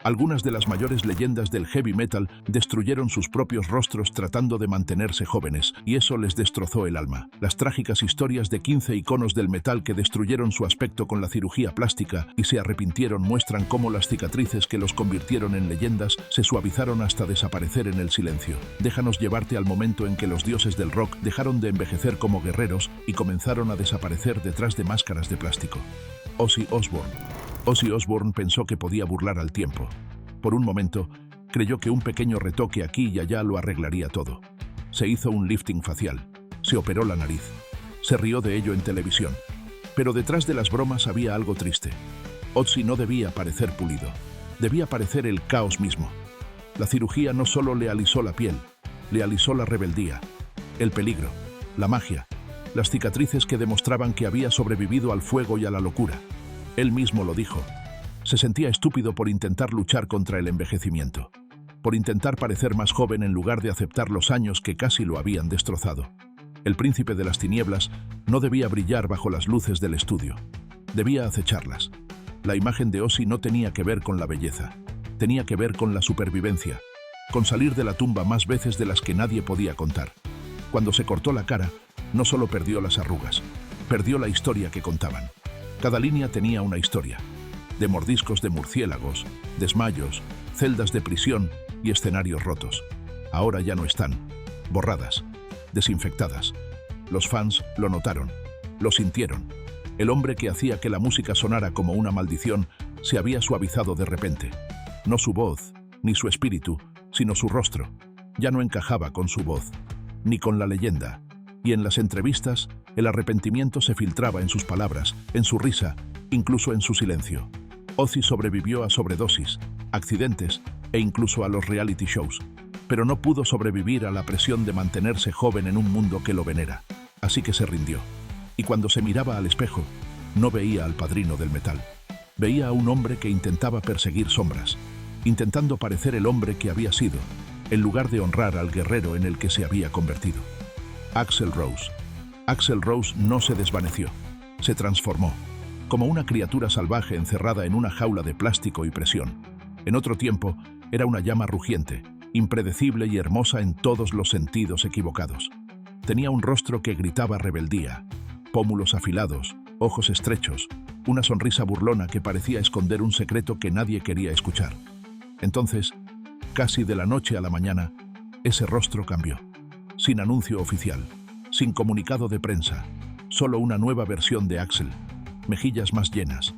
Algunas de las mayores leyendas del heavy metal destruyeron sus propios rostros tratando de mantenerse jóvenes, y eso les destrozó el alma. Las trágicas historias de 15 iconos del metal que destruyeron su aspecto con la cirugía plástica y se arrepintieron muestran cómo las cicatrices que los convirtieron en leyendas se suavizaron hasta desaparecer en el silencio. Déjanos llevarte al momento en que los dioses del rock dejaron de envejecer como guerreros y comenzaron a desaparecer detrás de máscaras de plástico. Ozzy Osbourne. Ozzy Osbourne pensó que podía burlar al tiempo. Por un momento, creyó que un pequeño retoque aquí y allá lo arreglaría todo. Se hizo un lifting facial, se operó la nariz, se rió de ello en televisión. Pero detrás de las bromas había algo triste. Ozzy no debía parecer pulido, debía parecer el caos mismo. La cirugía no solo le alisó la piel, le alisó la rebeldía, el peligro, la magia, las cicatrices que demostraban que había sobrevivido al fuego y a la locura. Él mismo lo dijo. Se sentía estúpido por intentar luchar contra el envejecimiento, por intentar parecer más joven en lugar de aceptar los años que casi lo habían destrozado. El príncipe de las tinieblas no debía brillar bajo las luces del estudio, debía acecharlas. La imagen de Ozzy no tenía que ver con la belleza, tenía que ver con la supervivencia, con salir de la tumba más veces de las que nadie podía contar. Cuando se cortó la cara, no solo perdió las arrugas, perdió la historia que contaban. Cada línea tenía una historia, de mordiscos de murciélagos, desmayos, celdas de prisión y escenarios rotos. Ahora ya no están, borradas, desinfectadas. Los fans lo notaron, lo sintieron. El hombre que hacía que la música sonara como una maldición se había suavizado de repente. No su voz, ni su espíritu, sino su rostro. Ya no encajaba con su voz, ni con la leyenda. Y en las entrevistas, el arrepentimiento se filtraba en sus palabras, en su risa, incluso en su silencio. Ozzy sobrevivió a sobredosis, accidentes e incluso a los reality shows, pero no pudo sobrevivir a la presión de mantenerse joven en un mundo que lo venera. Así que se rindió. Y cuando se miraba al espejo, no veía al padrino del metal. Veía a un hombre que intentaba perseguir sombras, intentando parecer el hombre que había sido, en lugar de honrar al guerrero en el que se había convertido. Axl Rose. Axl Rose no se desvaneció, se transformó, como una criatura salvaje encerrada en una jaula de plástico y presión. En otro tiempo, era una llama rugiente, impredecible y hermosa en todos los sentidos equivocados. Tenía un rostro que gritaba rebeldía, pómulos afilados, ojos estrechos, una sonrisa burlona que parecía esconder un secreto que nadie quería escuchar. Entonces, casi de la noche a la mañana, ese rostro cambió. Sin anuncio oficial, sin comunicado de prensa, solo una nueva versión de Axl. Mejillas más llenas,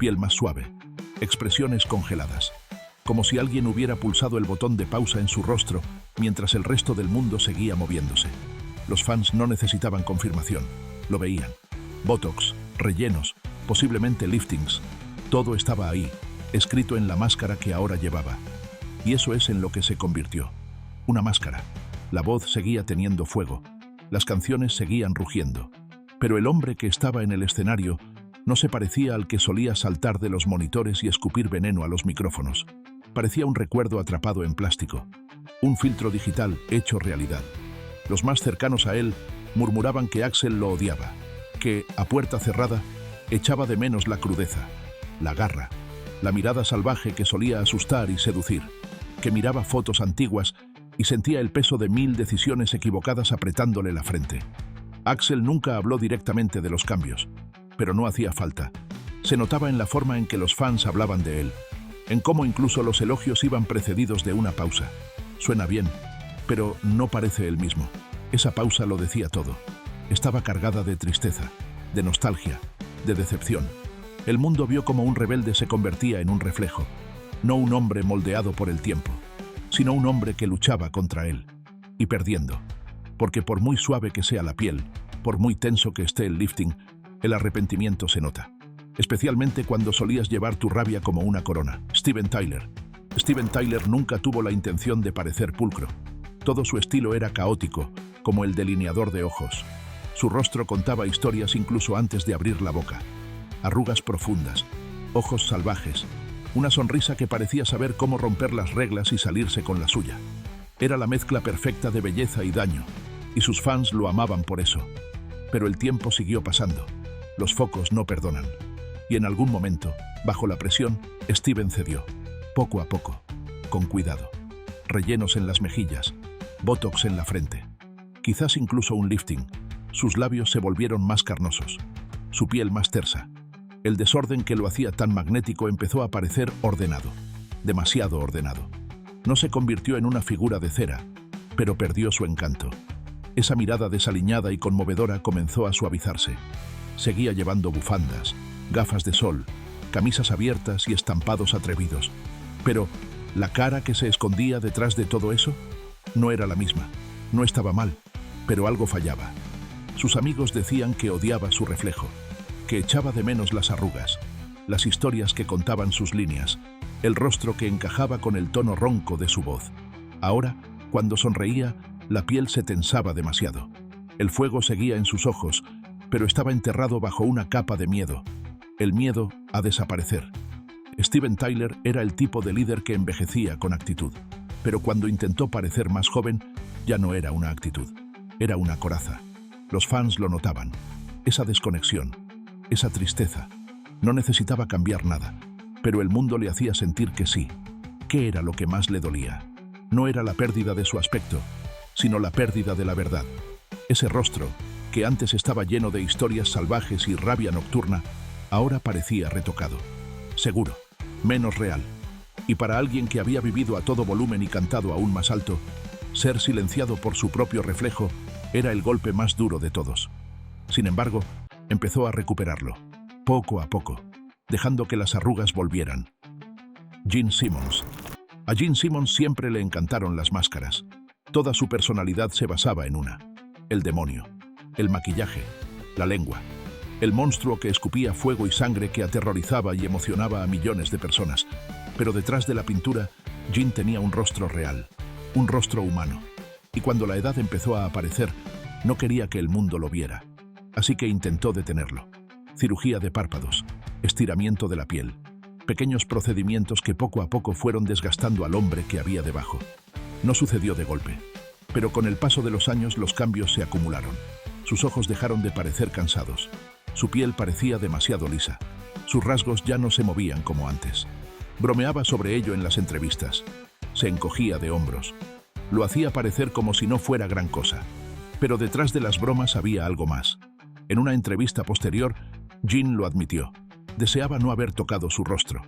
piel más suave, expresiones congeladas, como si alguien hubiera pulsado el botón de pausa en su rostro mientras el resto del mundo seguía moviéndose. Los fans no necesitaban confirmación, lo veían. Botox, rellenos, posiblemente liftings, todo estaba ahí, escrito en la máscara que ahora llevaba. Y eso es en lo que se convirtió. Una máscara. La voz seguía teniendo fuego, las canciones seguían rugiendo, pero el hombre que estaba en el escenario no se parecía al que solía saltar de los monitores y escupir veneno a los micrófonos. Parecía un recuerdo atrapado en plástico, un filtro digital hecho realidad. Los más cercanos a él murmuraban que Axl lo odiaba, que, a puerta cerrada, echaba de menos la crudeza, la garra, la mirada salvaje que solía asustar y seducir, que miraba fotos antiguas y sentía el peso de 1000 decisiones equivocadas apretándole la frente. Axl nunca habló directamente de los cambios, pero no hacía falta. Se notaba en la forma en que los fans hablaban de él, en cómo incluso los elogios iban precedidos de una pausa. Suena bien, pero no parece el mismo. Esa pausa lo decía todo. Estaba cargada de tristeza, de nostalgia, de decepción. El mundo vio cómo un rebelde se convertía en un reflejo, no un hombre moldeado por el tiempo, sino un hombre que luchaba contra él, y perdiendo. Porque por muy suave que sea la piel, por muy tenso que esté el lifting, el arrepentimiento se nota. Especialmente cuando solías llevar tu rabia como una corona. Steven Tyler. Steven Tyler nunca tuvo la intención de parecer pulcro. Todo su estilo era caótico, como el delineador de ojos. Su rostro contaba historias incluso antes de abrir la boca. Arrugas profundas, ojos salvajes, una sonrisa que parecía saber cómo romper las reglas y salirse con la suya. Era la mezcla perfecta de belleza y daño, y sus fans lo amaban por eso. Pero el tiempo siguió pasando. Los focos no perdonan. Y en algún momento, bajo la presión, Steven cedió. poco a poco, con cuidado. Rellenos en las mejillas, botox en la frente, quizás incluso un lifting. Sus labios se volvieron más carnosos, su piel más tersa. El desorden que lo hacía tan magnético empezó a parecer ordenado, demasiado ordenado. No se convirtió en una figura de cera, pero perdió su encanto. Esa mirada desaliñada y conmovedora comenzó a suavizarse. Seguía llevando bufandas, gafas de sol, camisas abiertas y estampados atrevidos. Pero la cara que se escondía detrás de todo eso no era la misma. No estaba mal, pero algo fallaba. Sus amigos decían que odiaba su reflejo, que echaba de menos las arrugas, las historias que contaban sus líneas, el rostro que encajaba con el tono ronco de su voz. Ahora, cuando sonreía, la piel se tensaba demasiado. El fuego seguía en sus ojos, pero estaba enterrado bajo una capa de miedo. El miedo a desaparecer. Steven Tyler era el tipo de líder que envejecía con actitud, pero cuando intentó parecer más joven, ya no era una actitud, era una coraza. Los fans lo notaban. Esa desconexión, esa tristeza. No necesitaba cambiar nada, pero el mundo le hacía sentir que sí. ¿Qué era lo que más le dolía? No era la pérdida de su aspecto, sino la pérdida de la verdad. Ese rostro, que antes estaba lleno de historias salvajes y rabia nocturna, ahora parecía retocado. Seguro, menos real. Y para alguien que había vivido a todo volumen y cantado aún más alto, ser silenciado por su propio reflejo era el golpe más duro de todos. Sin embargo, empezó a recuperarlo, poco a poco, dejando que las arrugas volvieran. Gene Simmons. A Gene Simmons siempre le encantaron las máscaras. Toda su personalidad se basaba en una: el demonio, el maquillaje, la lengua, el monstruo que escupía fuego y sangre que aterrorizaba y emocionaba a millones de personas. Pero detrás de la pintura, Gene tenía un rostro real, un rostro humano. Y cuando la edad empezó a aparecer, no quería que el mundo lo viera. Así que intentó detenerlo. Cirugía de párpados, estiramiento de la piel, pequeños procedimientos que poco a poco fueron desgastando al hombre que había debajo. No sucedió de golpe, pero con el paso de los años los cambios se acumularon. Sus ojos dejaron de parecer cansados. Su piel parecía demasiado lisa. Sus rasgos ya no se movían como antes. Bromeaba sobre ello en las entrevistas. Se encogía de hombros. Lo hacía parecer como si no fuera gran cosa. Pero detrás de las bromas había algo más. En una entrevista posterior, Gene lo admitió. Deseaba no haber tocado su rostro.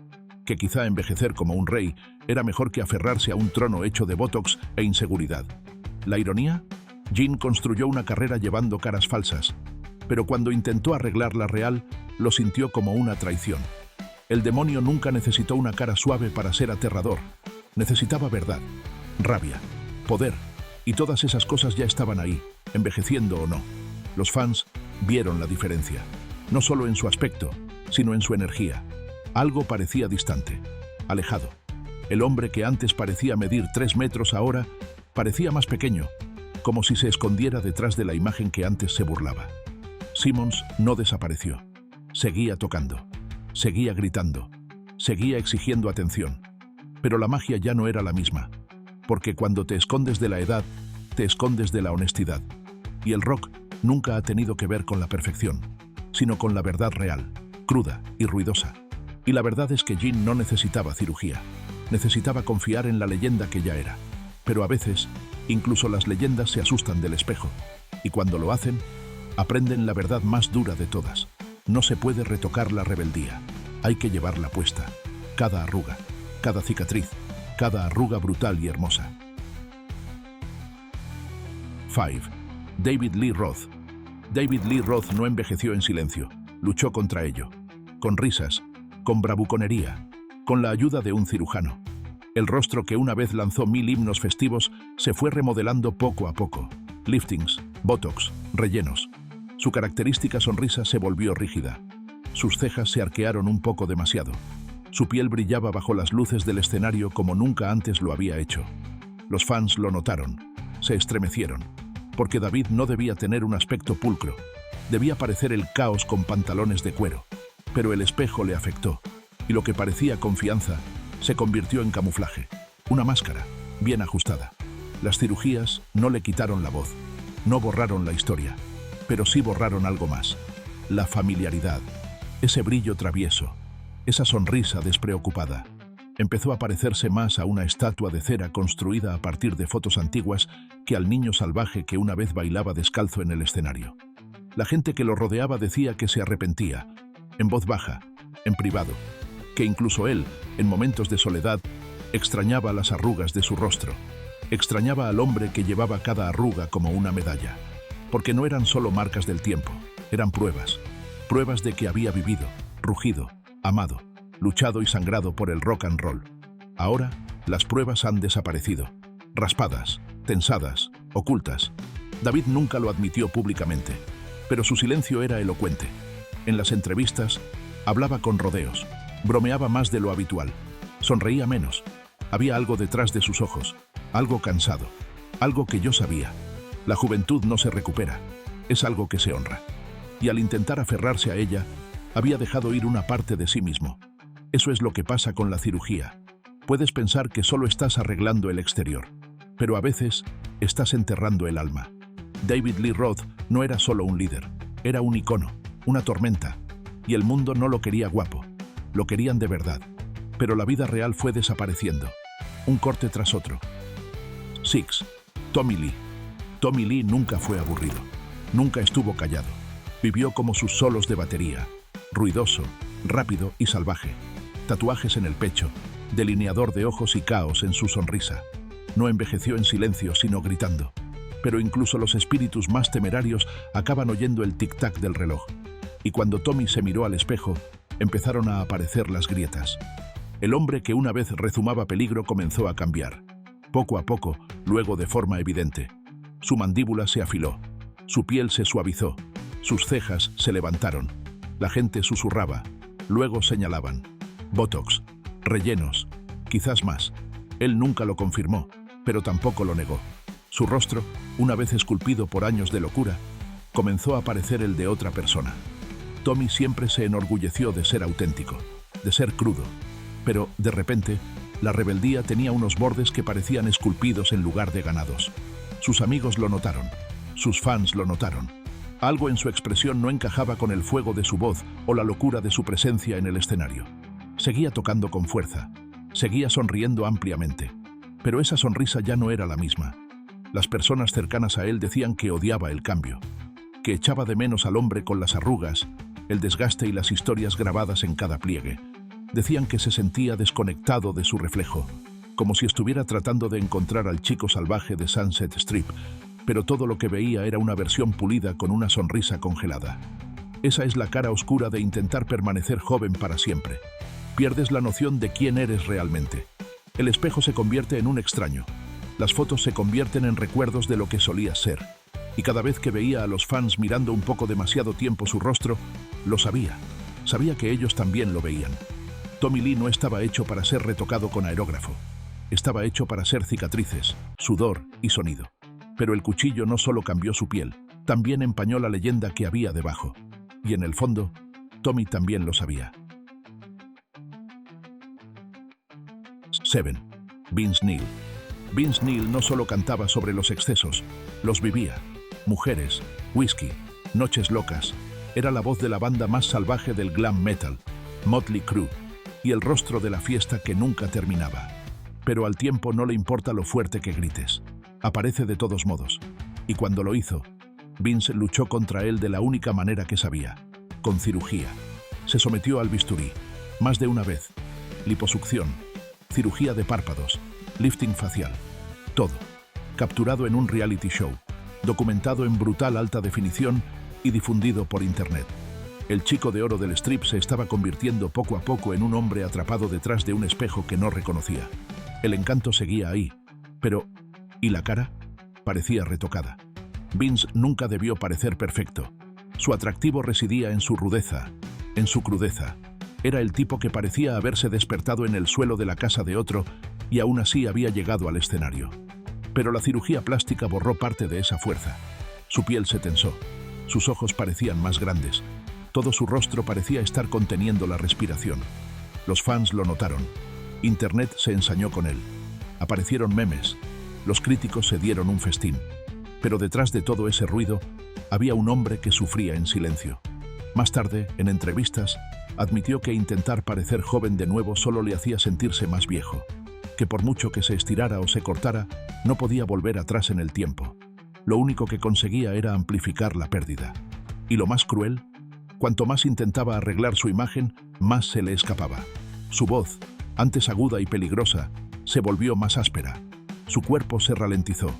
Que quizá envejecer como un rey era mejor que aferrarse a un trono hecho de botox e inseguridad. ¿La ironía? Gene construyó una carrera llevando caras falsas, pero cuando intentó arreglar la real, lo sintió como una traición. El demonio nunca necesitó una cara suave para ser aterrador. Necesitaba verdad, rabia, poder, y todas esas cosas ya estaban ahí, envejeciendo o no. Los fans vieron la diferencia, no solo en su aspecto, sino en su energía. Algo parecía distante, alejado. El hombre que antes parecía medir 3 metros ahora parecía más pequeño, como si se escondiera detrás de la imagen que antes se burlaba. Simmons no desapareció. Seguía tocando, seguía gritando, seguía exigiendo atención. Pero la magia ya no era la misma, porque cuando te escondes de la edad, te escondes de la honestidad. Y el rock nunca ha tenido que ver con la perfección, sino con la verdad real, cruda y ruidosa. Y la verdad es que Gene no necesitaba cirugía, necesitaba confiar en la leyenda que ya era. Pero a veces, incluso las leyendas se asustan del espejo, y cuando lo hacen, aprenden la verdad más dura de todas. No se puede retocar la rebeldía, hay que llevarla puesta. Cada arruga, cada cicatriz, cada arruga brutal y hermosa. 5. David Lee Roth. David Lee Roth no envejeció en silencio, luchó contra ello, con risas, con bravuconería, con la ayuda de un cirujano. El rostro que una vez lanzó 1000 himnos festivos se fue remodelando poco a poco. Liftings, botox, rellenos. Su característica sonrisa se volvió rígida. Sus cejas se arquearon un poco demasiado. Su piel brillaba bajo las luces del escenario como nunca antes lo había hecho. Los fans lo notaron, se estremecieron, porque David no debía tener un aspecto pulcro. Debía parecer el caos con pantalones de cuero. Pero el espejo le afectó, y lo que parecía confianza se convirtió en camuflaje, una máscara, bien ajustada. Las cirugías no le quitaron la voz, no borraron la historia, pero sí borraron algo más: la familiaridad, ese brillo travieso, esa sonrisa despreocupada. Empezó a parecerse más a una estatua de cera construida a partir de fotos antiguas que al niño salvaje que una vez bailaba descalzo en el escenario. La gente que lo rodeaba decía que se arrepentía, en voz baja, en privado, que incluso él, en momentos de soledad, extrañaba las arrugas de su rostro, extrañaba al hombre que llevaba cada arruga como una medalla, porque no eran solo marcas del tiempo, eran pruebas de que había vivido, rugido, amado, luchado y sangrado por el rock and roll. Ahora, las pruebas han desaparecido, raspadas, tensadas, ocultas. David nunca lo admitió públicamente, pero su silencio era elocuente. En las entrevistas, hablaba con rodeos, bromeaba más de lo habitual, sonreía menos. Había algo detrás de sus ojos, algo cansado, algo que yo sabía. La juventud no se recupera, es algo que se honra. Y al intentar aferrarse a ella, había dejado ir una parte de sí mismo. Eso es lo que pasa con la cirugía. Puedes pensar que solo estás arreglando el exterior, pero a veces estás enterrando el alma. David Lee Roth no era solo un líder, era un icono, una tormenta, y el mundo no lo quería guapo, lo querían de verdad. Pero la vida real fue desapareciendo, un corte tras otro. 6. Tommy Lee. Tommy Lee nunca fue aburrido, nunca estuvo callado. Vivió como sus solos de batería, ruidoso, rápido y salvaje. Tatuajes en el pecho, delineador de ojos y caos en su sonrisa. No envejeció en silencio, sino gritando. Pero incluso los espíritus más temerarios acaban oyendo el tic-tac del reloj. Y cuando Tommy se miró al espejo, empezaron a aparecer las grietas. El hombre que una vez rezumaba peligro comenzó a cambiar. Poco a poco, luego de forma evidente. Su mandíbula se afiló, su piel se suavizó, sus cejas se levantaron. La gente susurraba, luego señalaban. Botox, rellenos, quizás más. Él nunca lo confirmó, pero tampoco lo negó. Su rostro, una vez esculpido por años de locura, comenzó a parecer el de otra persona. Tommy siempre se enorgulleció de ser auténtico, de ser crudo. Pero, de repente, la rebeldía tenía unos bordes que parecían esculpidos en lugar de ganados. Sus amigos lo notaron, sus fans lo notaron. Algo en su expresión no encajaba con el fuego de su voz o la locura de su presencia en el escenario. Seguía tocando con fuerza, seguía sonriendo ampliamente, pero esa sonrisa ya no era la misma. Las personas cercanas a él decían que odiaba el cambio, que echaba de menos al hombre con las arrugas, el desgaste y las historias grabadas en cada pliegue. Decían que se sentía desconectado de su reflejo, como si estuviera tratando de encontrar al chico salvaje de Sunset Strip, pero todo lo que veía era una versión pulida con una sonrisa congelada. Esa es la cara oscura de intentar permanecer joven para siempre. Pierdes la noción de quién eres realmente. El espejo se convierte en un extraño. Las fotos se convierten en recuerdos de lo que solías ser. Y cada vez que veía a los fans mirando un poco demasiado tiempo su rostro, lo sabía. Sabía que ellos también lo veían. Tommy Lee no estaba hecho para ser retocado con aerógrafo. Estaba hecho para ser cicatrices, sudor y sonido. Pero el cuchillo no solo cambió su piel, también empañó la leyenda que había debajo. Y en el fondo, Tommy también lo sabía. 7. Vince Neil. Vince Neil no solo cantaba sobre los excesos, los vivía. Mujeres, whisky, noches locas. Era la voz de la banda más salvaje del glam metal, Motley Crue, y el rostro de la fiesta que nunca terminaba. Pero al tiempo no le importa lo fuerte que grites. Aparece de todos modos. Y cuando lo hizo, Vince luchó contra él de la única manera que sabía, con cirugía. Se sometió al bisturí, más de una vez. Liposucción, cirugía de párpados, lifting facial, todo. Capturado en un reality show, documentado en brutal alta definición y difundido por internet. El chico de oro del strip se estaba convirtiendo poco a poco en un hombre atrapado detrás de un espejo que no reconocía. El encanto seguía ahí, pero ¿y la cara? Parecía retocada. Vince nunca debió parecer perfecto. Su atractivo residía en su rudeza, en su crudeza. Era el tipo que parecía haberse despertado en el suelo de la casa de otro y aún así había llegado al escenario. Pero la cirugía plástica borró parte de esa fuerza. Su piel se tensó, sus ojos parecían más grandes, todo su rostro parecía estar conteniendo la respiración. Los fans lo notaron. Internet se ensañó con él. Aparecieron memes. Los críticos se dieron un festín. Pero detrás de todo ese ruido, había un hombre que sufría en silencio. Más tarde, en entrevistas, Admitió que intentar parecer joven de nuevo solo le hacía sentirse más viejo, que por mucho que se estirara o se cortara, no podía volver atrás en el tiempo. Lo único que conseguía era amplificar la pérdida. Y lo más cruel, cuanto más intentaba arreglar su imagen, más se le escapaba. Su voz, antes aguda y peligrosa, se volvió más áspera. Su cuerpo se ralentizó.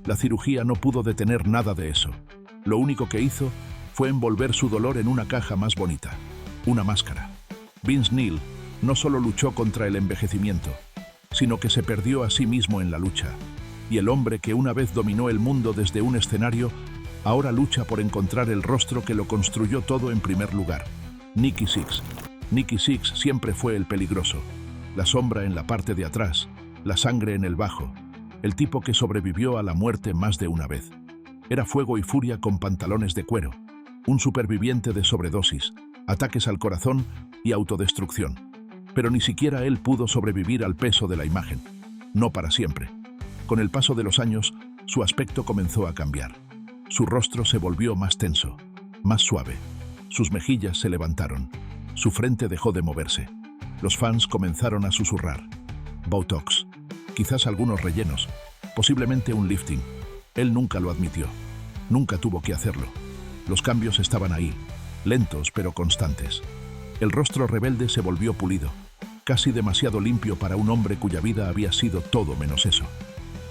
La cirugía no pudo detener nada de eso. Lo único que hizo fue envolver su dolor en una caja más bonita, una máscara. Vince Neil no solo luchó contra el envejecimiento, sino que se perdió a sí mismo en la lucha. Y el hombre que una vez dominó el mundo desde un escenario, ahora lucha por encontrar el rostro que lo construyó todo en primer lugar. Nikki Sixx. Nikki Sixx siempre fue el peligroso. La sombra en la parte de atrás, la sangre en el bajo. El tipo que sobrevivió a la muerte más de una vez. Era fuego y furia con pantalones de cuero. Un superviviente de sobredosis, ataques al corazón y autodestrucción. Pero ni siquiera él pudo sobrevivir al peso de la imagen. No para siempre. Con el paso de los años, su aspecto comenzó a cambiar. Su rostro se volvió más tenso, más suave. Sus mejillas se levantaron. Su frente dejó de moverse. Los fans comenzaron a susurrar. Botox. Quizás algunos rellenos. Posiblemente un lifting. Él nunca lo admitió. Nunca tuvo que hacerlo. Los cambios estaban ahí, lentos pero constantes. El rostro rebelde se volvió pulido, casi demasiado limpio para un hombre cuya vida había sido todo menos eso.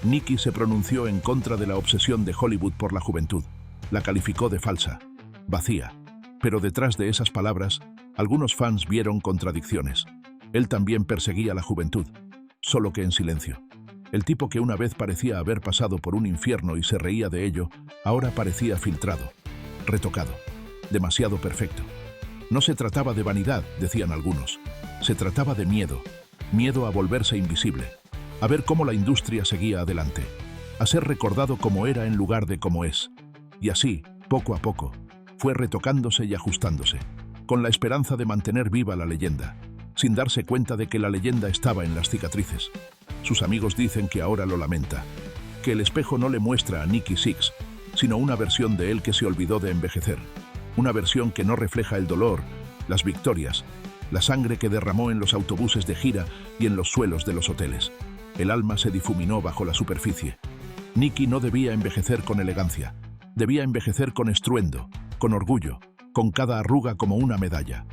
Nikki se pronunció en contra de la obsesión de Hollywood por la juventud. La calificó de falsa, vacía. Pero detrás de esas palabras, algunos fans vieron contradicciones. Él también perseguía la juventud, solo que en silencio. El tipo que una vez parecía haber pasado por un infierno y se reía de ello, ahora parecía filtrado, retocado, demasiado perfecto. No se trataba de vanidad, decían algunos. Se trataba de miedo. Miedo a volverse invisible. A ver cómo la industria seguía adelante. A ser recordado como era en lugar de como es. Y así, poco a poco, fue retocándose y ajustándose, con la esperanza de mantener viva la leyenda, sin darse cuenta de que la leyenda estaba en las cicatrices. Sus amigos dicen que ahora lo lamenta, que el espejo no le muestra a Nikki Sixx, sino una versión de él que se olvidó de envejecer. Una versión que no refleja el dolor, las victorias, la sangre que derramó en los autobuses de gira y en los suelos de los hoteles. El alma se difuminó bajo la superficie. Nikki no debía envejecer con elegancia. Debía envejecer con estruendo, con orgullo, con cada arruga como una medalla.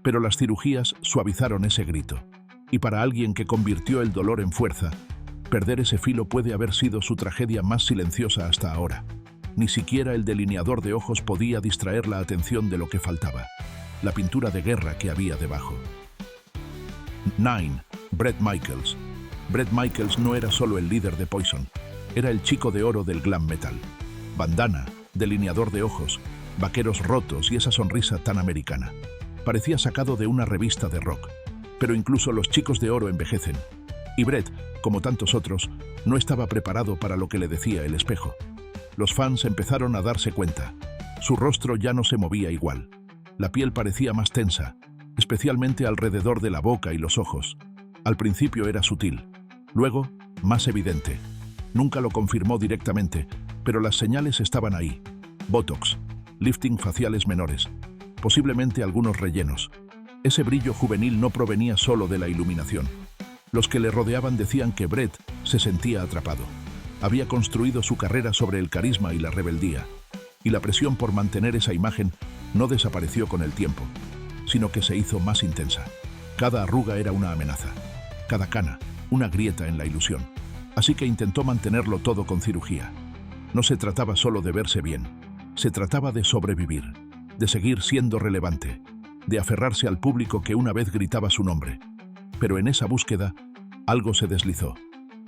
Pero las cirugías suavizaron ese grito. Y para alguien que convirtió el dolor en fuerza, perder ese filo puede haber sido su tragedia más silenciosa hasta ahora. Ni siquiera el delineador de ojos podía distraer la atención de lo que faltaba, la pintura de guerra que había debajo. 9. Bret Michaels. Bret Michaels no era solo el líder de Poison, era el chico de oro del glam metal. Bandana, delineador de ojos, vaqueros rotos y esa sonrisa tan americana. Parecía sacado de una revista de rock. Pero incluso los chicos de oro envejecen. Y Bret, como tantos otros, no estaba preparado para lo que le decía el espejo. Los fans empezaron a darse cuenta. Su rostro ya no se movía igual. La piel parecía más tensa, especialmente alrededor de la boca y los ojos. Al principio era sutil, luego más evidente. Nunca lo confirmó directamente, pero las señales estaban ahí. Botox, lifting faciales menores, posiblemente algunos rellenos. Ese brillo juvenil no provenía solo de la iluminación. Los que le rodeaban decían que Bret se sentía atrapado. Había construido su carrera sobre el carisma y la rebeldía, y la presión por mantener esa imagen no desapareció con el tiempo, sino que se hizo más intensa. Cada arruga era una amenaza, cada cana, una grieta en la ilusión. Así que intentó mantenerlo todo con cirugía. No se trataba solo de verse bien, se trataba de sobrevivir, de seguir siendo relevante, de aferrarse al público que una vez gritaba su nombre. Pero en esa búsqueda, algo se deslizó.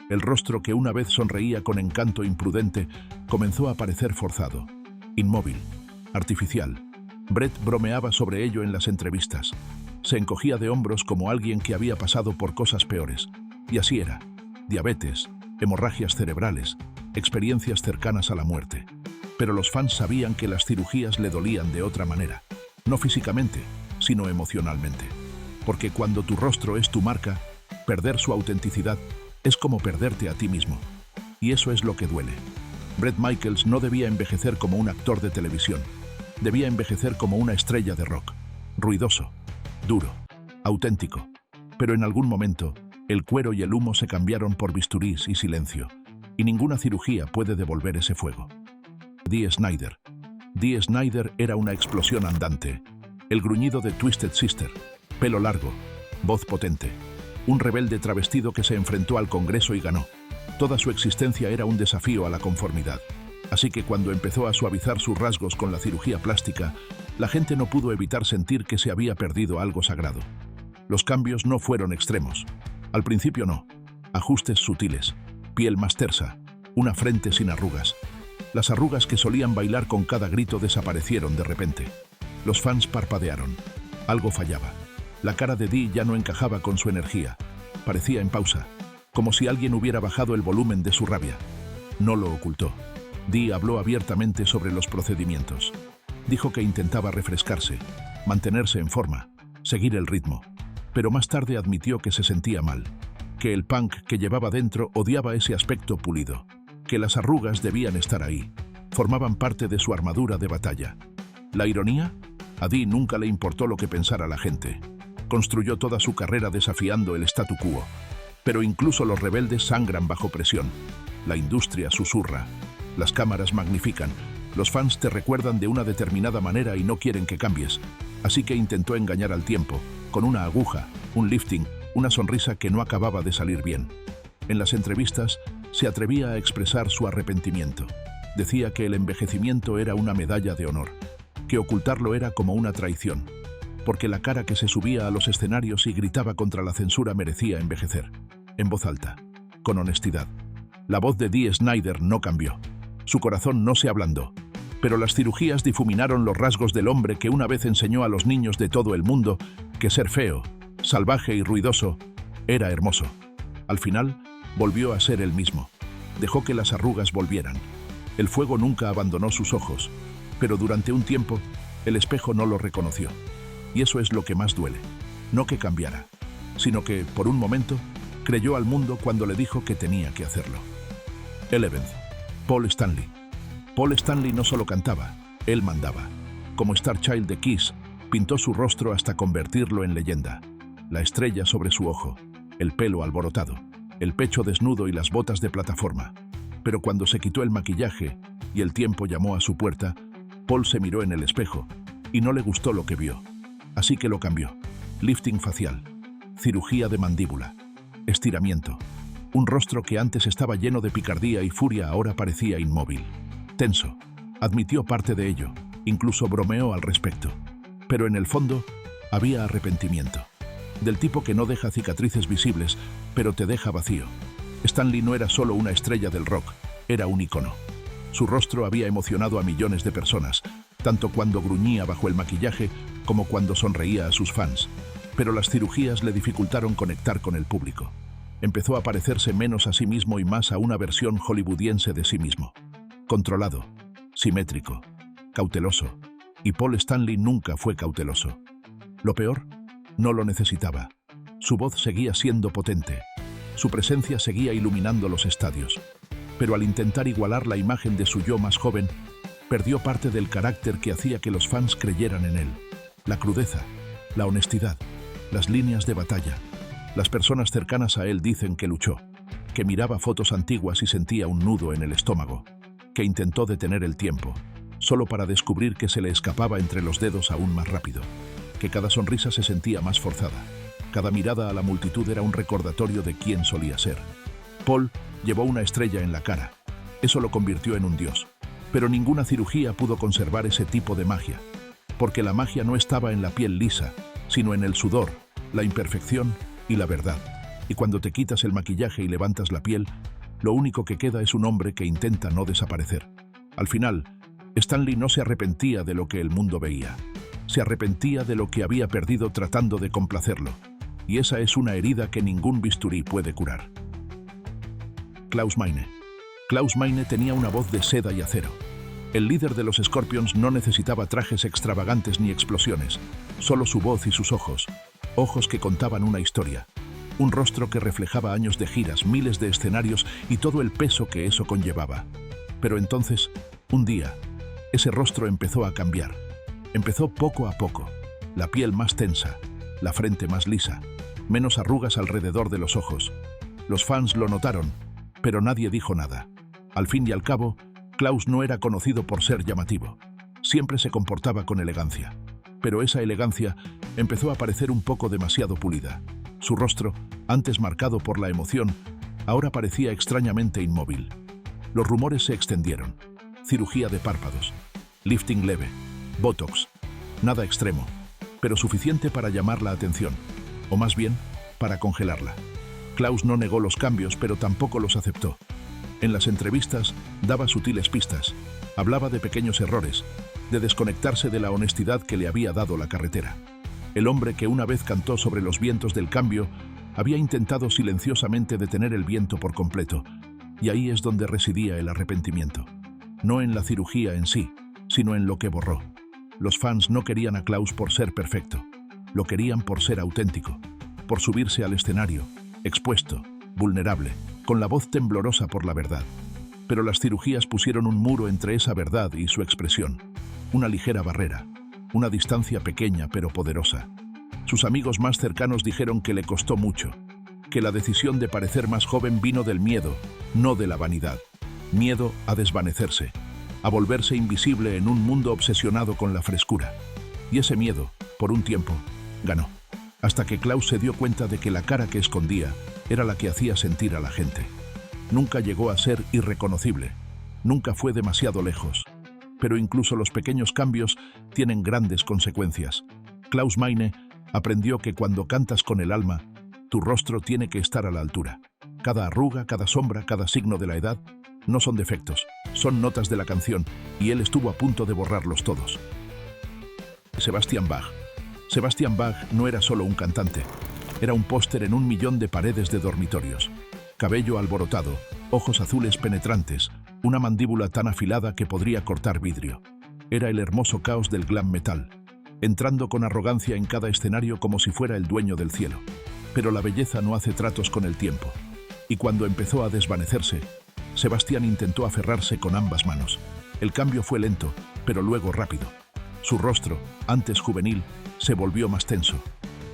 El rostro que una vez sonreía con encanto imprudente comenzó a parecer forzado, inmóvil, artificial. Bret bromeaba sobre ello en las entrevistas. Se encogía de hombros como alguien que había pasado por cosas peores. Y así era. Diabetes, hemorragias cerebrales, experiencias cercanas a la muerte. Pero los fans sabían que las cirugías le dolían de otra manera. No físicamente, sino emocionalmente. Porque cuando tu rostro es tu marca, perder su autenticidad es como perderte a ti mismo. Y eso es lo que duele. Bret Michaels no debía envejecer como un actor de televisión. Debía envejecer como una estrella de rock. Ruidoso, duro, auténtico. Pero en algún momento, el cuero y el humo se cambiaron por bisturís y silencio, y ninguna cirugía puede devolver ese fuego. Dee Snider. Dee Snider era una explosión andante. El gruñido de Twisted Sister, pelo largo, voz potente. Un rebelde travestido que se enfrentó al Congreso y ganó. Toda su existencia era un desafío a la conformidad. Así que cuando empezó a suavizar sus rasgos con la cirugía plástica, la gente no pudo evitar sentir que se había perdido algo sagrado. Los cambios no fueron extremos. Al principio no. Ajustes sutiles, piel más tersa, una frente sin arrugas. Las arrugas que solían bailar con cada grito desaparecieron de repente. Los fans parpadearon. Algo fallaba. La cara de Dee ya no encajaba con su energía. Parecía en pausa, como si alguien hubiera bajado el volumen de su rabia. No lo ocultó. Dee habló abiertamente sobre los procedimientos. Dijo que intentaba refrescarse, mantenerse en forma, seguir el ritmo. Pero más tarde admitió que se sentía mal, que el punk que llevaba dentro odiaba ese aspecto pulido, que las arrugas debían estar ahí, formaban parte de su armadura de batalla. ¿La ironía? A Dee nunca le importó lo que pensara la gente. Construyó toda su carrera desafiando el statu quo. Pero incluso los rebeldes sangran bajo presión. La industria susurra. Las cámaras magnifican. Los fans te recuerdan de una determinada manera y no quieren que cambies. Así que intentó engañar al tiempo, con una aguja, un lifting, una sonrisa que no acababa de salir bien. En las entrevistas, se atrevía a expresar su arrepentimiento. Decía que el envejecimiento era una medalla de honor, que ocultarlo era como una traición, porque la cara que se subía a los escenarios y gritaba contra la censura merecía envejecer. En voz alta, con honestidad. La voz de Dee Snider no cambió. Su corazón no se ablandó. Pero las cirugías difuminaron los rasgos del hombre que una vez enseñó a los niños de todo el mundo que ser feo, salvaje y ruidoso era hermoso. Al final, volvió a ser el mismo. Dejó que las arrugas volvieran. El fuego nunca abandonó sus ojos, pero durante un tiempo, el espejo no lo reconoció. Y eso es lo que más duele. No que cambiara, sino que, por un momento, creyó al mundo cuando le dijo que tenía que hacerlo. 11. Paul Stanley. Paul Stanley no solo cantaba, él mandaba. Como Star Child de Kiss, pintó su rostro hasta convertirlo en leyenda. La estrella sobre su ojo, el pelo alborotado, el pecho desnudo y las botas de plataforma. Pero cuando se quitó el maquillaje y el tiempo llamó a su puerta, Paul se miró en el espejo y no le gustó lo que vio. Así que lo cambió. Lifting facial, cirugía de mandíbula, estiramiento. Un rostro que antes estaba lleno de picardía y furia ahora parecía inmóvil. Tenso. Admitió parte de ello, incluso bromeó al respecto. Pero en el fondo, había arrepentimiento. Del tipo que no deja cicatrices visibles, pero te deja vacío. Stanley no era solo una estrella del rock, era un ícono. Su rostro había emocionado a millones de personas, tanto cuando gruñía bajo el maquillaje como cuando sonreía a sus fans. Pero las cirugías le dificultaron conectar con el público. Empezó a parecerse menos a sí mismo y más a una versión hollywoodiense de sí mismo. Controlado, simétrico, cauteloso. Y Paul Stanley nunca fue cauteloso. Lo peor, no lo necesitaba. Su voz seguía siendo potente. Su presencia seguía iluminando los estadios. Pero al intentar igualar la imagen de su yo más joven, perdió parte del carácter que hacía que los fans creyeran en él. La crudeza, la honestidad, las líneas de batalla. Las personas cercanas a él dicen que luchó, que miraba fotos antiguas y sentía un nudo en el estómago, que intentó detener el tiempo, solo para descubrir que se le escapaba entre los dedos aún más rápido, que cada sonrisa se sentía más forzada, cada mirada a la multitud era un recordatorio de quién solía ser. Paul llevó una estrella en la cara, eso lo convirtió en un dios, pero ninguna cirugía pudo conservar ese tipo de magia, porque la magia no estaba en la piel lisa, sino en el sudor, la imperfección y la verdad. Y cuando te quitas el maquillaje y levantas la piel, lo único que queda es un hombre que intenta no desaparecer. Al final, Stanley no se arrepentía de lo que el mundo veía. Se arrepentía de lo que había perdido tratando de complacerlo. Y esa es una herida que ningún bisturí puede curar. Klaus Meine. Klaus Meine tenía una voz de seda y acero. El líder de los Scorpions no necesitaba trajes extravagantes ni explosiones, solo su voz y sus ojos, ojos que contaban una historia. Un rostro que reflejaba años de giras, miles de escenarios y todo el peso que eso conllevaba. Pero entonces, un día, ese rostro empezó a cambiar. Empezó poco a poco, la piel más tensa, la frente más lisa, menos arrugas alrededor de los ojos. Los fans lo notaron, pero nadie dijo nada. Al fin y al cabo, Klaus no era conocido por ser llamativo. Siempre se comportaba con elegancia. Pero esa elegancia empezó a parecer un poco demasiado pulida. Su rostro, antes marcado por la emoción, ahora parecía extrañamente inmóvil. Los rumores se extendieron. Cirugía de párpados, lifting leve, botox, nada extremo, pero suficiente para llamar la atención, o más bien, para congelarla. Klaus no negó los cambios, pero tampoco los aceptó. En las entrevistas daba sutiles pistas, hablaba de pequeños errores, de desconectarse de la honestidad que le había dado la carretera. El hombre que una vez cantó sobre los vientos del cambio había intentado silenciosamente detener el viento por completo, y ahí es donde residía el arrepentimiento. No en la cirugía en sí, sino en lo que borró. Los fans no querían a Klaus por ser perfecto, lo querían por ser auténtico, por subirse al escenario, expuesto, vulnerable, con la voz temblorosa por la verdad. Pero las cirugías pusieron un muro entre esa verdad y su expresión, una ligera barrera, una distancia pequeña pero poderosa. Sus amigos más cercanos dijeron que le costó mucho, que la decisión de parecer más joven vino del miedo, no de la vanidad. Miedo a desvanecerse, a volverse invisible en un mundo obsesionado con la frescura. Y ese miedo, por un tiempo, ganó, hasta que Klaus se dio cuenta de que la cara que escondía era la que hacía sentir a la gente. Nunca llegó a ser irreconocible, nunca fue demasiado lejos. Pero incluso los pequeños cambios tienen grandes consecuencias. Klaus Meine aprendió que cuando cantas con el alma, tu rostro tiene que estar a la altura. Cada arruga, cada sombra, cada signo de la edad no son defectos, son notas de la canción, y él estuvo a punto de borrarlos todos. Sebastian Bach. Sebastian Bach no era solo un cantante, era un póster en 1.000.000 de paredes de dormitorios. Cabello alborotado, ojos azules penetrantes, una mandíbula tan afilada que podría cortar vidrio. Era el hermoso caos del glam metal, entrando con arrogancia en cada escenario como si fuera el dueño del cielo. Pero la belleza no hace tratos con el tiempo. Y cuando empezó a desvanecerse, Sebastián intentó aferrarse con ambas manos. El cambio fue lento, pero luego rápido. Su rostro, antes juvenil, se volvió más tenso.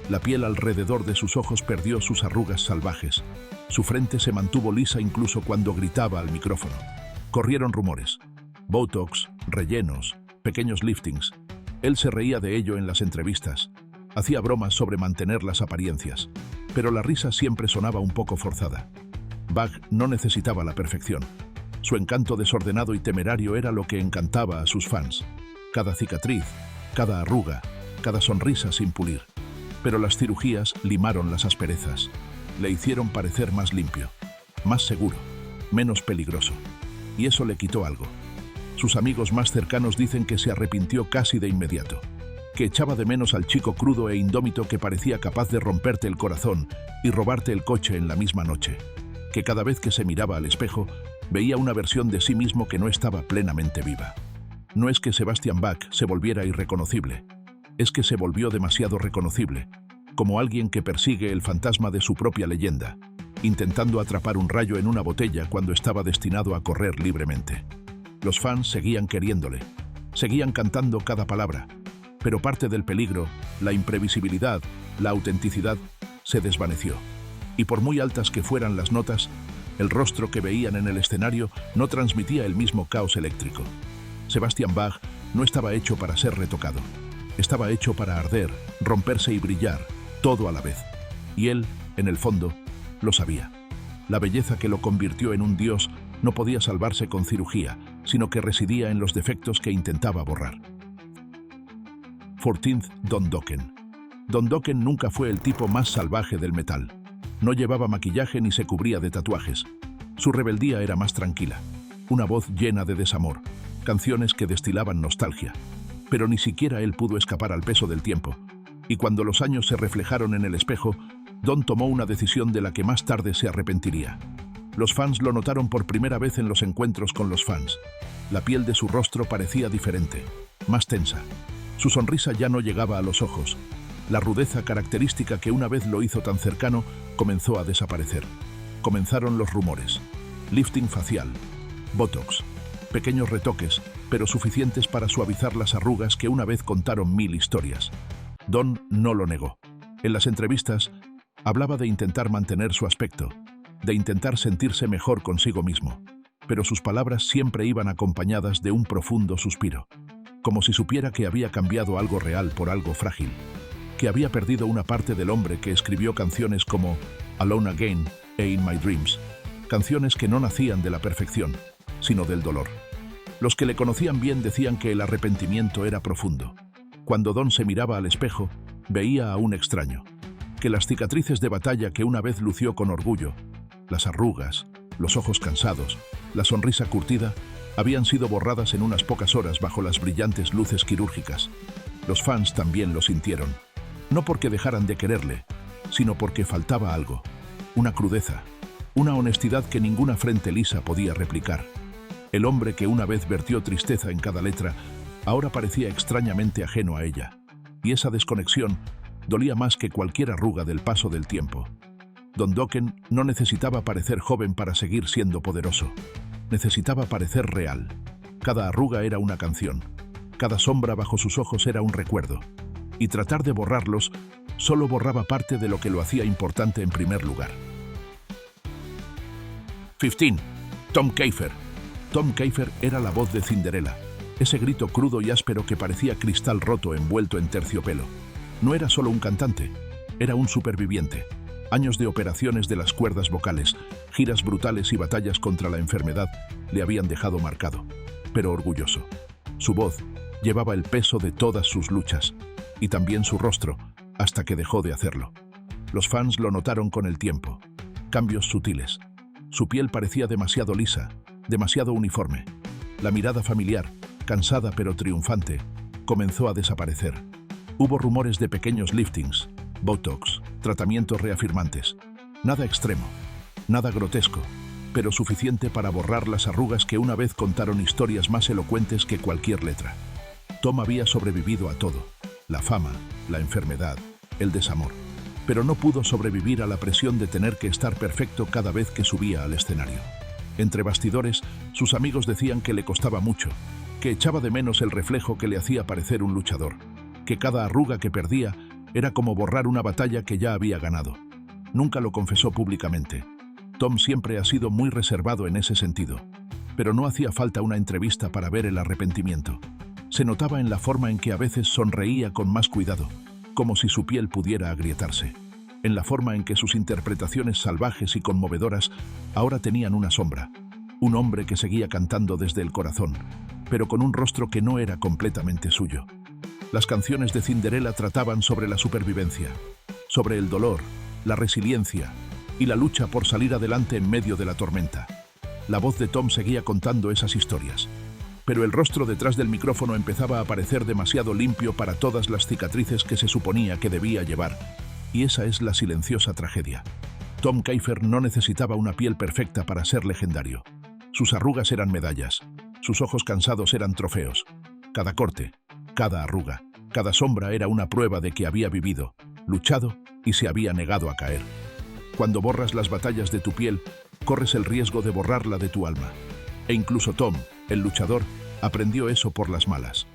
La piel alrededor de sus ojos perdió sus arrugas salvajes. Su frente se mantuvo lisa incluso cuando gritaba al micrófono. Corrieron rumores. Botox, rellenos, pequeños liftings. Él se reía de ello en las entrevistas. Hacía bromas sobre mantener las apariencias. Pero la risa siempre sonaba un poco forzada. Bach no necesitaba la perfección. Su encanto desordenado y temerario era lo que encantaba a sus fans. Cada cicatriz, cada arruga, cada sonrisa sin pulir. Pero las cirugías limaron las asperezas. Le hicieron parecer más limpio, más seguro, menos peligroso. Y eso le quitó algo. Sus amigos más cercanos dicen que se arrepintió casi de inmediato, que echaba de menos al chico crudo e indómito que parecía capaz de romperte el corazón y robarte el coche en la misma noche, que cada vez que se miraba al espejo veía una versión de sí mismo que no estaba plenamente viva. No es que Sebastian Bach se volviera irreconocible, es que se volvió demasiado reconocible, como alguien que persigue el fantasma de su propia leyenda, intentando atrapar un rayo en una botella cuando estaba destinado a correr libremente. Los fans seguían queriéndole, seguían cantando cada palabra, pero parte del peligro, la imprevisibilidad, la autenticidad, se desvaneció. Y por muy altas que fueran las notas, el rostro que veían en el escenario no transmitía el mismo caos eléctrico. Sebastian Bach no estaba hecho para ser retocado. Estaba hecho para arder, romperse y brillar, todo a la vez. Y él, en el fondo, lo sabía. La belleza que lo convirtió en un dios no podía salvarse con cirugía, sino que residía en los defectos que intentaba borrar. 14th Don Dokken. Don Dokken nunca fue el tipo más salvaje del metal. No llevaba maquillaje ni se cubría de tatuajes. Su rebeldía era más tranquila. Una voz llena de desamor, canciones que destilaban nostalgia. Pero ni siquiera él pudo escapar al peso del tiempo. Y cuando los años se reflejaron en el espejo, Don tomó una decisión de la que más tarde se arrepentiría. Los fans lo notaron por primera vez en los encuentros con los fans. La piel de su rostro parecía diferente, más tensa. Su sonrisa ya no llegaba a los ojos. La rudeza característica que una vez lo hizo tan cercano comenzó a desaparecer. Comenzaron los rumores. Lifting facial, botox, pequeños retoques, pero suficientes para suavizar las arrugas que una vez contaron 1000 historias. Don no lo negó. En las entrevistas, hablaba de intentar mantener su aspecto, de intentar sentirse mejor consigo mismo, pero sus palabras siempre iban acompañadas de un profundo suspiro, como si supiera que había cambiado algo real por algo frágil, que había perdido una parte del hombre que escribió canciones como Alone Again e In My Dreams, canciones que no nacían de la perfección, sino del dolor. Los que le conocían bien decían que el arrepentimiento era profundo. Cuando Don se miraba al espejo, veía a un extraño, que las cicatrices de batalla que una vez lució con orgullo, las arrugas, los ojos cansados, la sonrisa curtida, habían sido borradas en unas pocas horas bajo las brillantes luces quirúrgicas. Los fans también lo sintieron, no porque dejaran de quererle, sino porque faltaba algo, una crudeza, una honestidad que ninguna frente lisa podía replicar. El hombre que una vez vertió tristeza en cada letra, ahora parecía extrañamente ajeno a ella, y esa desconexión dolía más que cualquier arruga del paso del tiempo. Don Dokken no necesitaba parecer joven para seguir siendo poderoso. Necesitaba parecer real. Cada arruga era una canción. Cada sombra bajo sus ojos era un recuerdo. Y tratar de borrarlos solo borraba parte de lo que lo hacía importante en primer lugar. 15. Tom Keifer. Tom Keifer era la voz de Cinderella, ese grito crudo y áspero que parecía cristal roto envuelto en terciopelo. No era solo un cantante, era un superviviente. Años de operaciones de las cuerdas vocales, giras brutales y batallas contra la enfermedad le habían dejado marcado, pero orgulloso. Su voz llevaba el peso de todas sus luchas, y también su rostro, hasta que dejó de hacerlo. Los fans lo notaron con el tiempo. Cambios sutiles. Su piel parecía demasiado lisa, demasiado uniforme. La mirada familiar, cansada pero triunfante, comenzó a desaparecer. Hubo rumores de pequeños liftings, botox, tratamientos reafirmantes. Nada extremo, nada grotesco, pero suficiente para borrar las arrugas que una vez contaron historias más elocuentes que cualquier letra. Tom había sobrevivido a todo, la fama, la enfermedad, el desamor, pero no pudo sobrevivir a la presión de tener que estar perfecto cada vez que subía al escenario. Entre bastidores, sus amigos decían que le costaba mucho, que echaba de menos el reflejo que le hacía parecer un luchador, que cada arruga que perdía era como borrar una batalla que ya había ganado. Nunca lo confesó públicamente. Tom siempre ha sido muy reservado en ese sentido, pero no hacía falta una entrevista para ver el arrepentimiento. Se notaba en la forma en que a veces sonreía con más cuidado, como si su piel pudiera agrietarse. En la forma en que sus interpretaciones salvajes y conmovedoras ahora tenían una sombra. Un hombre que seguía cantando desde el corazón, pero con un rostro que no era completamente suyo. Las canciones de Cinderella trataban sobre la supervivencia, sobre el dolor, la resiliencia y la lucha por salir adelante en medio de la tormenta. La voz de Tom seguía contando esas historias, pero el rostro detrás del micrófono empezaba a parecer demasiado limpio para todas las cicatrices que se suponía que debía llevar. Y esa es la silenciosa tragedia. Tom Keifer no necesitaba una piel perfecta para ser legendario. Sus arrugas eran medallas, sus ojos cansados eran trofeos. Cada corte, cada arruga, cada sombra era una prueba de que había vivido, luchado y se había negado a caer. Cuando borras las batallas de tu piel, corres el riesgo de borrarla de tu alma. E incluso Tom, el luchador, aprendió eso por las malas.